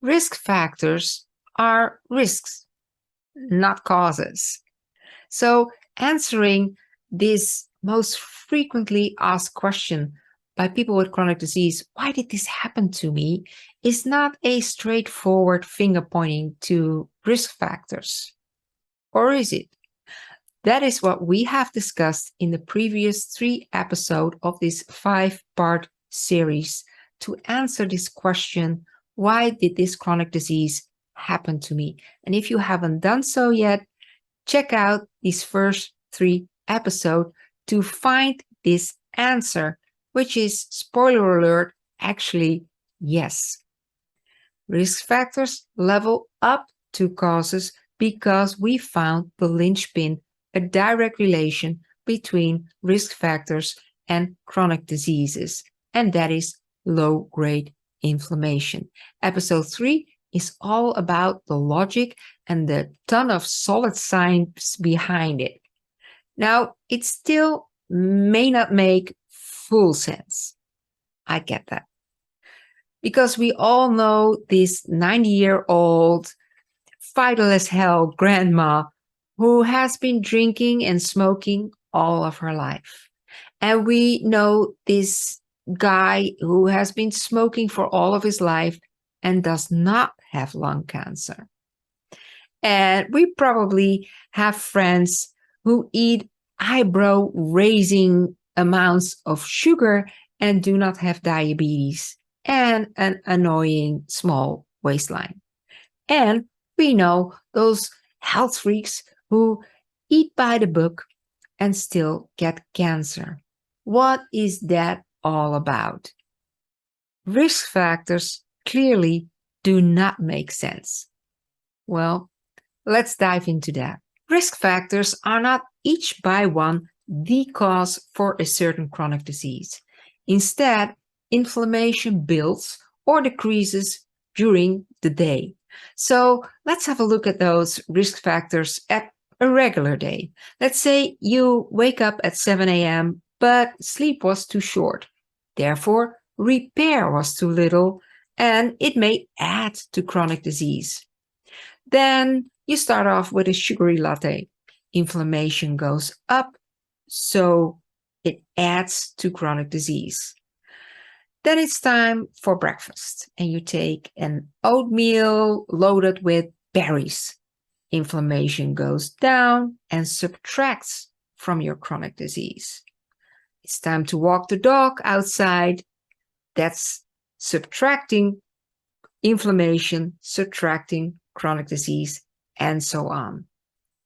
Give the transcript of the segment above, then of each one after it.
Risk factors are risks, not causes. So answering this most frequently asked question by people with chronic disease, why did this happen to me, is not a straightforward finger pointing to risk factors. Or is it? That is what we have discussed in the previous 3 episodes of this 5-part series to answer this question, why did this chronic disease happen to me? And if you haven't done so yet, check out these first 3 episodes to find this answer, which is, spoiler alert, actually yes. Risk factors level up to causes because we found the linchpin, a direct relation between risk factors and chronic diseases, and that is low-grade inflammation. Episode 3 is all about the logic and the ton of solid science behind it. Now, it still may not make full sense. I get that. Because we all know this 90-year-old, vital as hell grandma who has been drinking and smoking all of her life. And we know this guy who has been smoking for all of his life and does not have lung cancer. And we probably have friends who eat eyebrow-raising amounts of sugar and do not have diabetes and an annoying small waistline. And we know those health freaks who eat by the book and still get cancer. What is that all about? Risk factors clearly do not make sense. Well, let's dive into that. Risk factors are not each by one the cause for a certain chronic disease. Instead, inflammation builds or decreases during the day. So let's have a look at those risk factors at a regular day. Let's say you wake up at 7 a.m., but sleep was too short. Therefore, repair was too little, and it may add to chronic disease. Then you start off with a sugary latte. Inflammation goes up, so it adds to chronic disease. Then it's time for breakfast, and you take an oatmeal loaded with berries. Inflammation goes down and subtracts from your chronic disease. It's time to walk the dog outside. That's subtracting inflammation, subtracting chronic disease, and so on.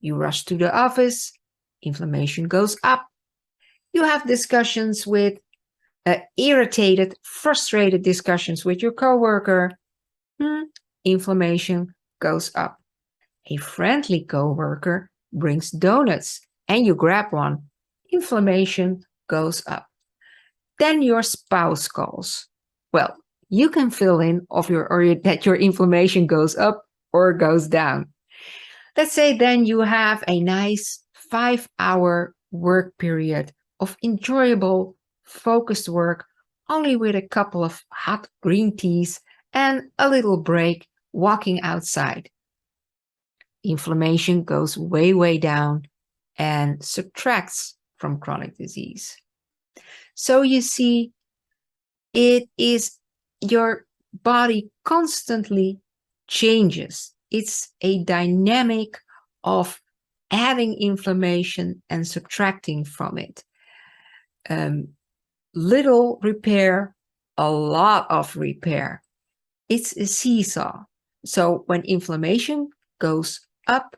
You rush to the office, inflammation goes up. You have discussions with irritated, frustrated discussions with your coworker. Inflammation goes up. A friendly coworker brings donuts and you grab one. Inflammation goes up. Then your spouse calls. Well, you can fill in that your inflammation goes up or goes down. Let's say then you have a nice 5-hour work period of enjoyable, focused work, only with a couple of hot green teas and a little break walking outside. Inflammation goes way, way down and subtracts from chronic disease. So you see, it is your body constantly changes. It's a dynamic of adding inflammation and subtracting from it. Little repair, a lot of repair. It's a seesaw. So when inflammation goes up,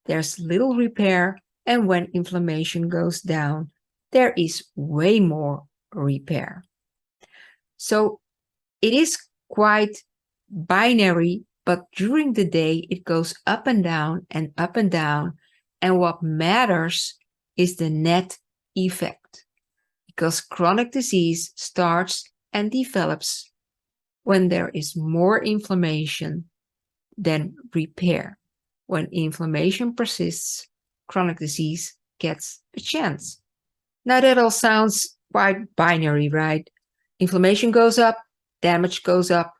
there's little repair, and when inflammation goes down, there is way more repair. So it is quite binary, but during the day it goes up and down and up and down, and what matters is the net effect, because chronic disease starts and develops when there is more inflammation than repair. When inflammation persists, chronic disease gets a chance. Now that all sounds quite binary, right? Inflammation goes up, damage goes up,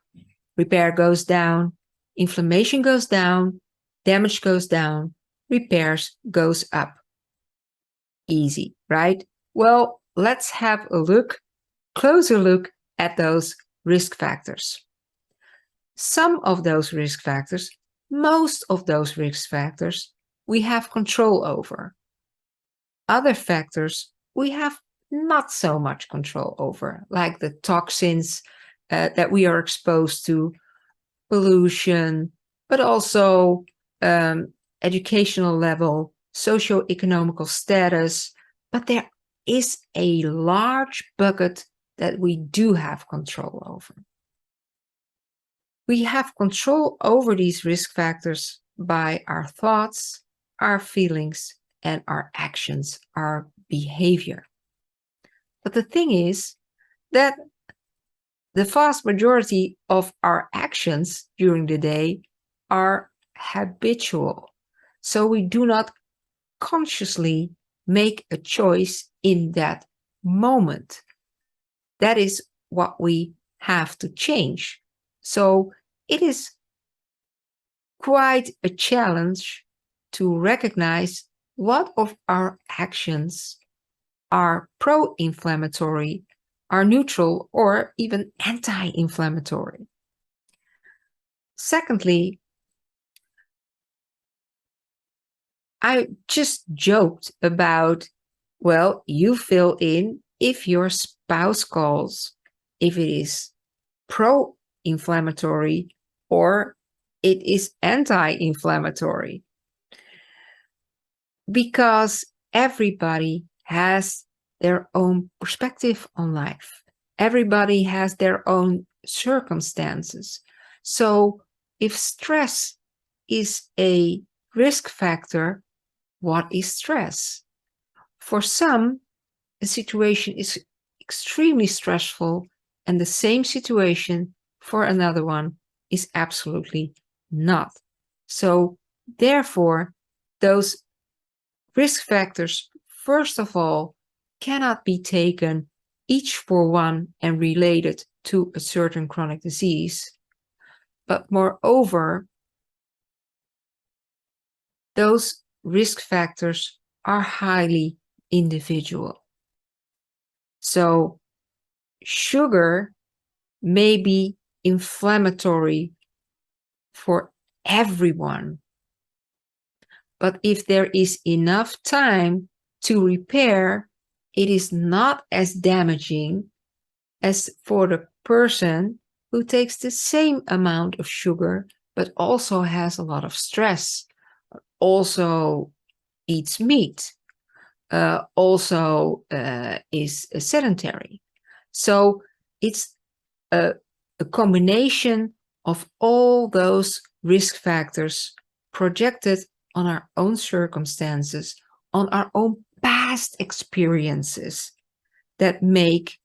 repair goes down, Inflammation goes down, damage goes down, repairs goes up. Easy, right? Well, let's have a closer look at those risk factors. Some of those risk factors, most of those risk factors, we have control over. Other factors we have not so much control over, like the toxins that we are exposed to, pollution, but also educational level, socioeconomical status. But there is a large bucket that we do have control over. We have control over these risk factors by our thoughts, our feelings, and our actions, our behavior. But the thing is that the vast majority of our actions during the day are habitual. So we do not consciously make a choice in that moment. That is what we have to change. So it is quite a challenge to recognize what of our actions are pro-inflammatory, are neutral, or even anti-inflammatory. Secondly, I just joked about, well, you fill in if your spouse calls, if it is pro-inflammatory or it is anti-inflammatory. Because everybody has their own perspective on life. Everybody has their own circumstances. So if stress is a risk factor, what is stress? For some, a situation is extremely stressful, and the same situation for another one is absolutely not. So therefore, those risk factors, first of all, cannot be taken each for one and related to a certain chronic disease. But moreover, those risk factors are highly individual. So sugar may be inflammatory for everyone. But if there is enough time to repair, it is not as damaging as for the person who takes the same amount of sugar, but also has a lot of stress, also eats meat, also is sedentary. So it's a combination of all those risk factors projected on our own circumstances, on our own past experiences that make,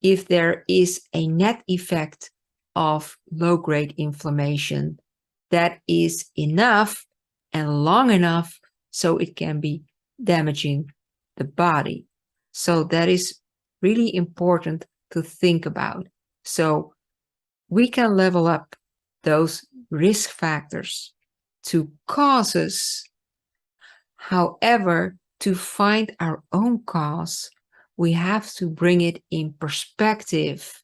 if there is a net effect of low-grade inflammation, that is enough and long enough so it can be damaging the body. So that is really important to think about. So we can level up those risk factors to causes. However, to find our own cause, we have to bring it in perspective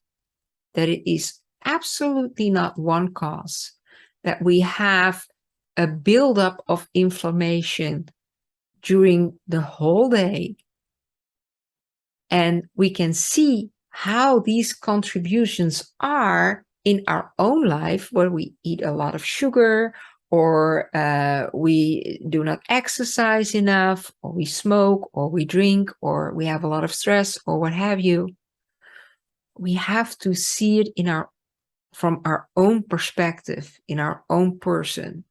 that it is absolutely not one cause, that we have a buildup of inflammation during the whole day. And we can see how these contributions are in our own life, where we eat a lot of sugar, or we do not exercise enough, or we smoke, or we drink, or we have a lot of stress, or what have you. We have to see it from our own perspective, in our own person.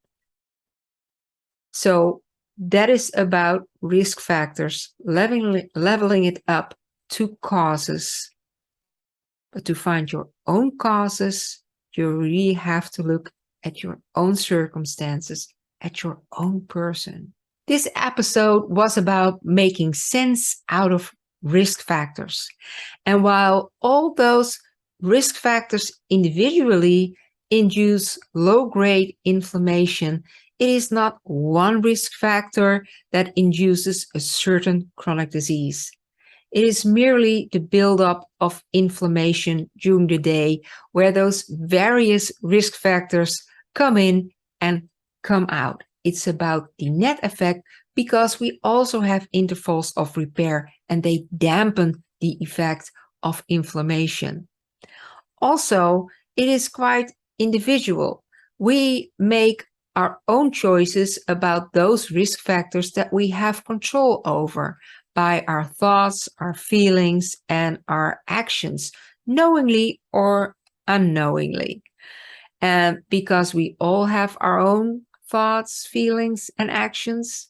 So that is about risk factors, leveling it up to causes. But to find your own causes, you really have to look at your own circumstances, at your own person. This episode was about making sense out of risk factors. And while all those risk factors individually induce low-grade inflammation, it is not one risk factor that induces a certain chronic disease. It is merely the buildup of inflammation during the day where those various risk factors come in and come out. It's about the net effect because we also have intervals of repair and they dampen the effect of inflammation. Also, it is quite individual. We make our own choices about those risk factors that we have control over by our thoughts, our feelings, and our actions, knowingly or unknowingly. And because we all have our own thoughts, feelings, and actions,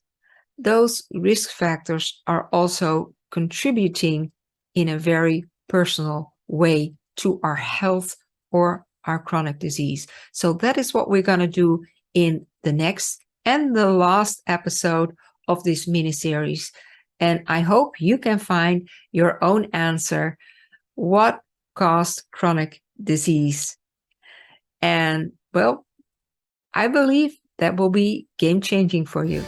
those risk factors are also contributing in a very personal way to our health or our chronic disease. So that is what we're going to do in the next and the last episode of this mini series. And I hope you can find your own answer. What caused chronic disease? And well, I believe that will be game changing for you.